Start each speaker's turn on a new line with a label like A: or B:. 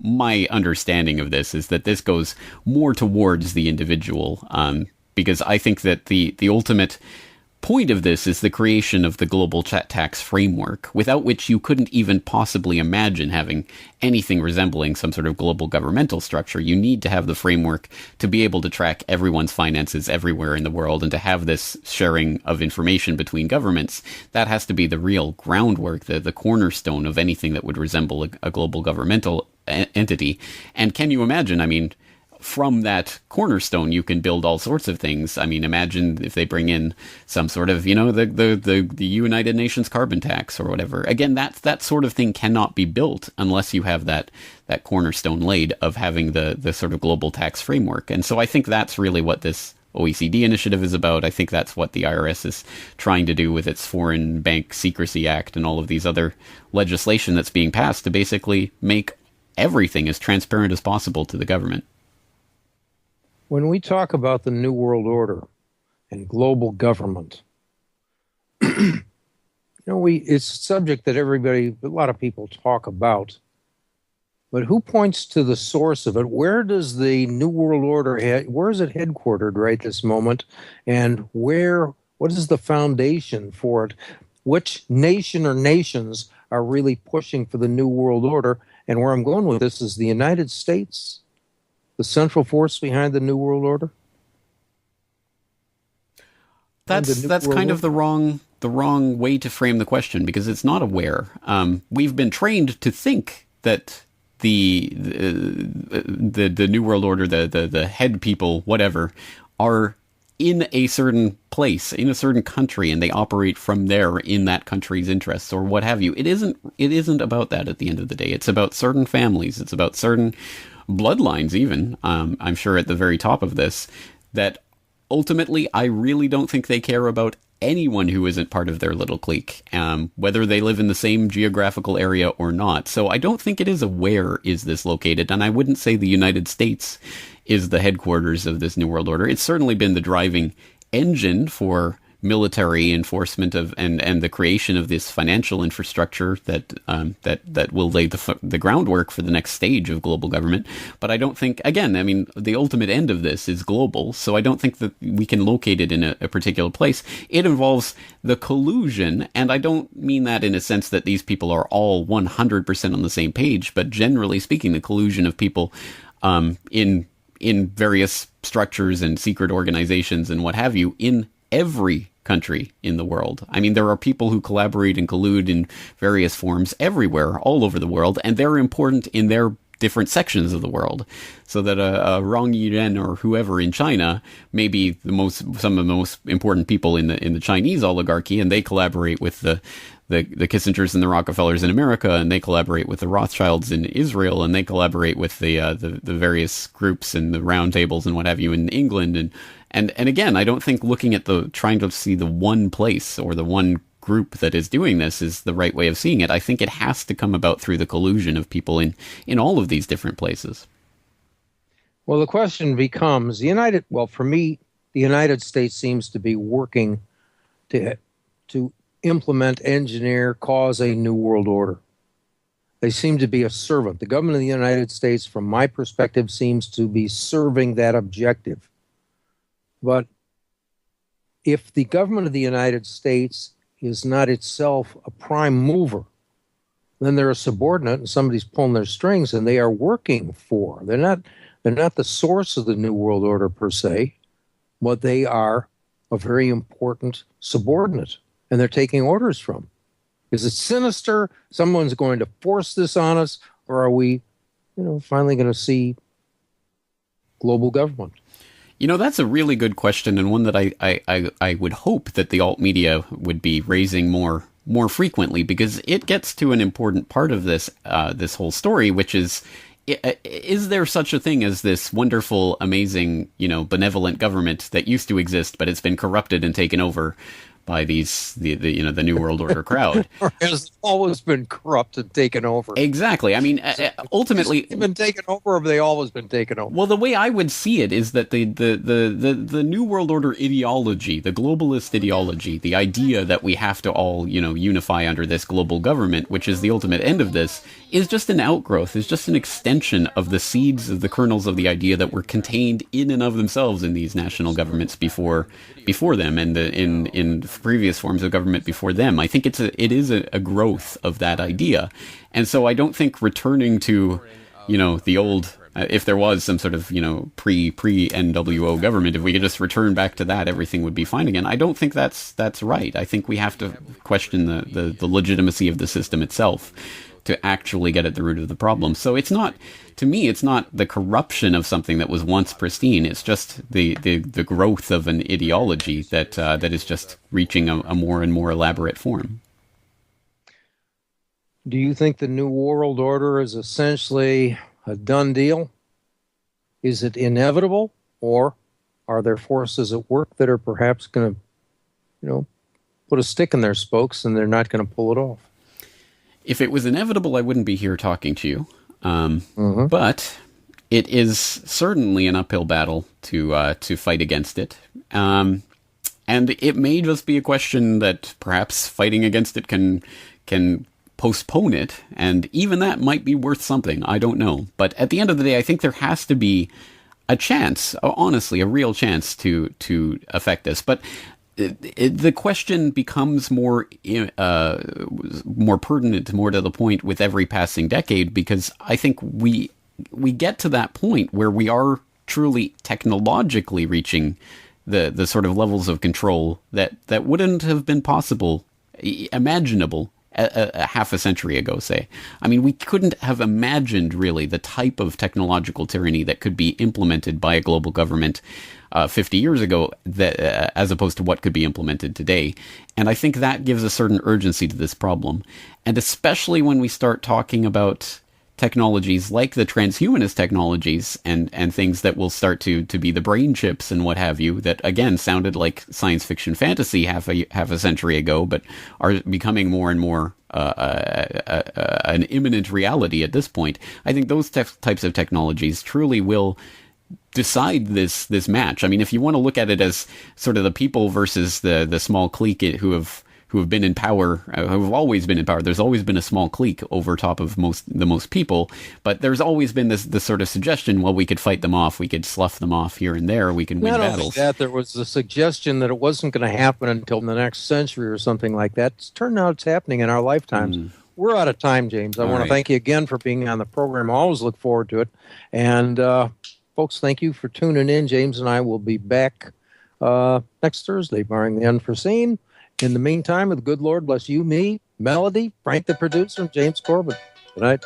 A: my understanding of this is that this goes more towards the individual, because I think that the ultimate point of this is the creation of the global tax framework, without which you couldn't even possibly imagine having anything resembling some sort of global governmental structure. You need to have the framework to be able to track everyone's finances everywhere in the world, and to have this sharing of information between governments. That has to be the real groundwork, the cornerstone of anything that would resemble a global governmental entity. And can you imagine, I mean, from that cornerstone, you can build all sorts of things. I mean, imagine if they bring in some sort of, the United Nations carbon tax or whatever. Again, that sort of thing cannot be built unless you have that cornerstone laid of having the sort of global tax framework. And so I think that's really what this OECD initiative is about. I think that's what the IRS is trying to do with its Foreign Bank Secrecy Act and all of these other legislation that's being passed to basically make everything as transparent as possible to the government.
B: When we talk about the New World Order and global government, it's a subject that a lot of people talk about. But who points to the source of it? Where does the New World Order, where is it headquartered right this moment? And what is the foundation for it? Which nation or nations are really pushing for the New World Order? And where I'm going with this is the United States the central force behind the New World Order?
A: That's kind of the wrong way to frame the question, because it's not aware. We've been trained to think that the New World Order, the head people, whatever, are in a certain place, in a certain country, and they operate from there in that country's interests or what have you. It isn't about that at the end of the day. It's about certain families. It's about certain bloodlines even, I'm sure at the very top of this, that ultimately I really don't think they care about anyone who isn't part of their little clique, whether they live in the same geographical area or not. So I don't think it is a where is this located, and I wouldn't say the United States is the headquarters of this New World Order. It's certainly been the driving engine for military enforcement of and the creation of this financial infrastructure that will lay the groundwork for the next stage of global government. But I don't think, again, I mean, the ultimate end of this is global, so I don't think that we can locate it in a particular place. It involves the collusion, and I don't mean that in a sense that these people are all 100% on the same page, but generally speaking, the collusion of people in various structures and secret organizations and what have you in every country in the world. I mean, there are people who collaborate and collude in various forms everywhere, all over the world, and they're important in their different sections of the world. So that a Rong Yiren or whoever in China may be some of the most important people in the Chinese oligarchy, and they collaborate with the Kissingers and the Rockefellers in America, and they collaborate with the Rothschilds in Israel, and they collaborate with the various groups and the round tables and what have you in England. And again, I don't think looking at trying to see the one place or the one group that is doing this is the right way of seeing it. I think it has to come about through the collusion of people in all of these different places.
B: Well, the question becomes, for me, the United States seems to be working to implement, engineer, cause a new world order. They seem to be a servant. The government of the United States, from my perspective, seems to be serving that objective. But if the government of the United States is not itself a prime mover, then they're a subordinate and somebody's pulling their strings and they are working for. They're not the source of the New World Order per se, but they are a very important subordinate and they're taking orders from. Is it sinister? Someone's going to force this on us, or are we, finally going to see global government?
A: That's a really good question, and one that I would hope that the alt media would be raising more frequently, because it gets to an important part of this whole story, which is there such a thing as this wonderful, amazing, benevolent government that used to exist, but it's been corrupted and taken over the New World Order crowd.
B: Has always been corrupt and taken over.
A: Exactly. I mean, ultimately,
B: they've been taken over, or have they always been taken over?
A: Well, the way I would see it is that the New World Order ideology, the globalist ideology, the idea that we have to all, unify under this global government, which is the ultimate end of this, is just an outgrowth, is just an extension of the seeds of the kernels of the idea that were contained in and of themselves in these national governments before them, and in previous forms of government before them. I think it is a growth of that idea, and so I don't think returning to the old, if there was some sort of, pre NWO government, if we could just return back to that, everything would be fine again. I don't think that's right. I think we have to question the legitimacy of the system itself to actually get at the root of the problem. So to me, it's not the corruption of something that was once pristine. It's just the growth of an ideology that is just reaching a more and more elaborate form.
B: Do you think the New World Order is essentially a done deal? Is it inevitable, or are there forces at work that are perhaps going to, put a stick in their spokes and they're not going to pull it off?
A: If it was inevitable, I wouldn't be here talking to you. But it is certainly an uphill battle to fight against it. And it may just be a question that perhaps fighting against it can postpone it, and even that might be worth something. I don't know. But at the end of the day, I think there has to be a chance, honestly, a real chance to affect this. But the question becomes more pertinent, more to the point with every passing decade, because I think we get to that point where we are truly technologically reaching the sort of levels of control that wouldn't have been possible, imaginable a half a century ago, say. I mean, we couldn't have imagined really the type of technological tyranny that could be implemented by a global government 50 years ago, as opposed to what could be implemented today. And I think that gives a certain urgency to this problem. And especially when we start talking about technologies like the transhumanist technologies and things that will start to be the brain chips and what have you, that again sounded like science fiction fantasy half a century ago, but are becoming more and more an imminent reality at this point. I think those types of technologies truly will decide this match. I mean, if you want to look at it as sort of the people versus the small clique who have been in power, who have always been in power. There's always been a small clique over top of the most people, but there's always been this sort of suggestion, well, we could fight them off, we could slough them off here and there, we can win battles. Not only
B: that, there was the suggestion that it wasn't going to happen until the next century or something like that. It's turned out it's happening in our lifetimes. We're out of time, James. I want to thank you again for being on the program. I always look forward to it. And folks, thank you for tuning in. James and I will be back next Thursday, barring the unforeseen. In the meantime, the good Lord bless you, me, Melody, Frank the producer, and James Corbett. Good night.